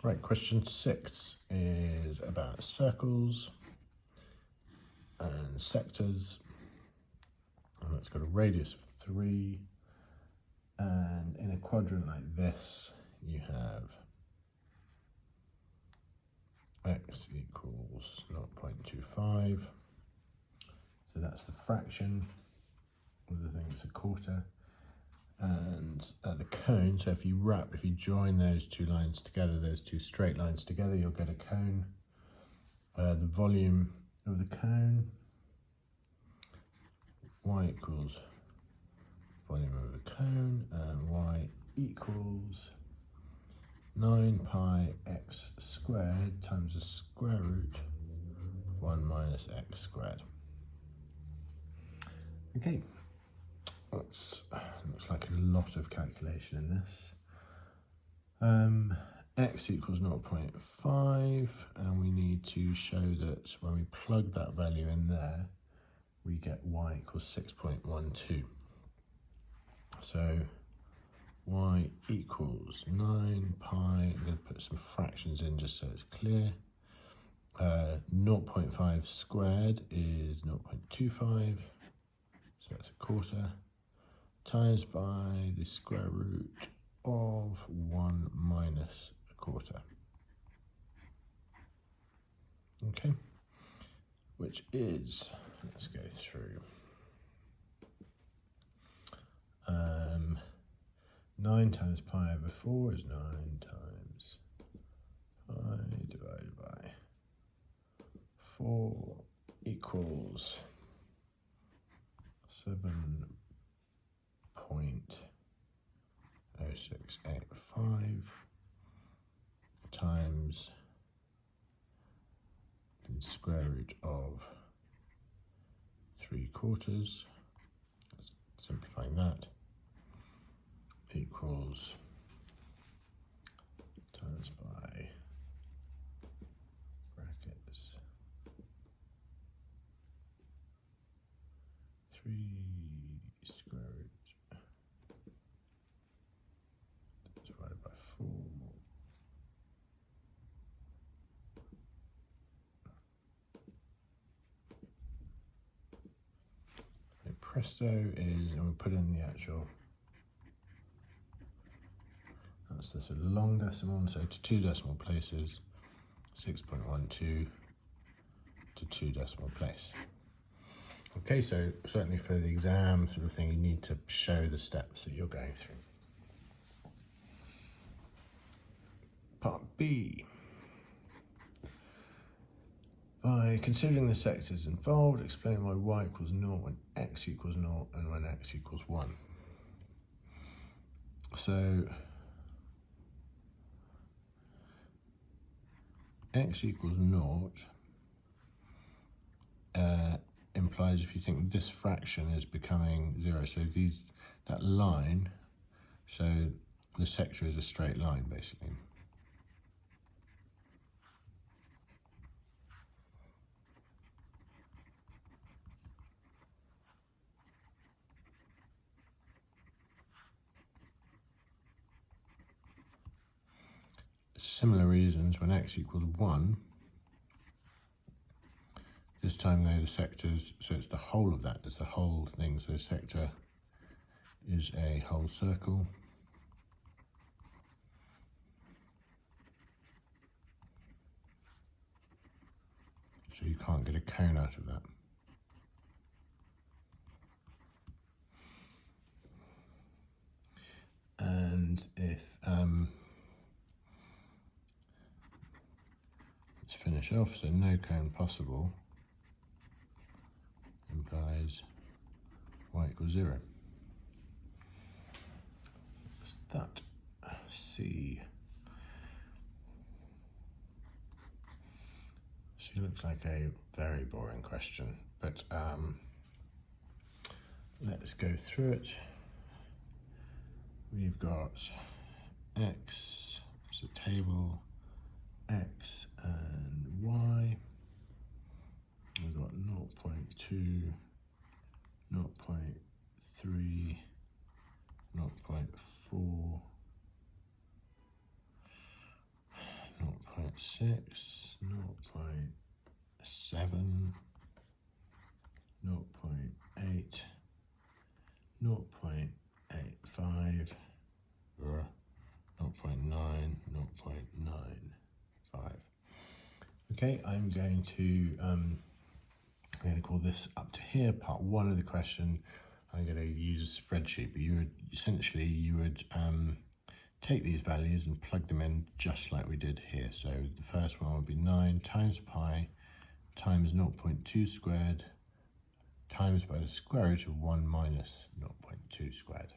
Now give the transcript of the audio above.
Right, question 6 is about circles and sectors. And it's got a radius of 3. And in a quadrant like this, you have x equals 0.25. So that's the fraction of the thing, it's a quarter. And the cone, so if you join those two lines together, those two straight lines together, you'll get a cone. The volume of the cone, y equals volume of the cone, and y equals 9 pi x squared times the square root 1 minus x squared. Okay. Looks like a lot of calculation in this. X equals 0.5, and we need to show that when we plug that value in there, we get y equals 6.12. So y equals 9 pi, I'm going to put some fractions in just so it's clear. 0.5 squared is 0.25, so that's a quarter, times by the square root of 1 minus a quarter. Okay, which is, let's go through. 9 times pi over 4 is 9 times pi divided by 4 equals 7.0685 times the square root of 3/4, simplifying that, equals times by brackets 3 square root divided by 4 and presto is, and we put in the actual, that's this a long decimal, so to 2 decimal places, 6.12 to 2 decimal place. Okay, so certainly for the exam sort of thing, you need to show the steps that you're going through. Part B. By considering the sectors involved, explain why y equals 0 when x equals 0 and when x equals 1. So x equals 0 implies if you think this fraction is becoming 0, so that line, so the sector is a straight line basically. Similar reasons when x equals 1, this time though the sectors, so it's the whole of that, it's the whole thing, so sector is a whole circle. So you can't get a cone out of that. And if, let's finish off, so no cone possible implies y equals 0. What's that? C. C looks like a very boring question, but let's go through it. We've got x, it's a table, x and y. We've got 0.2, 0.3, 0.4, 0.6, 0.7, 0.8, 0.85, 0.9, 0.95. Okay, I'm going to call this up to here, part 1 of the question. I'm going to use a spreadsheet, but you would take these values and plug them in just like we did here. So the first one would be 9 times pi times 0.2 squared times by the square root of 1 minus 0.2 squared.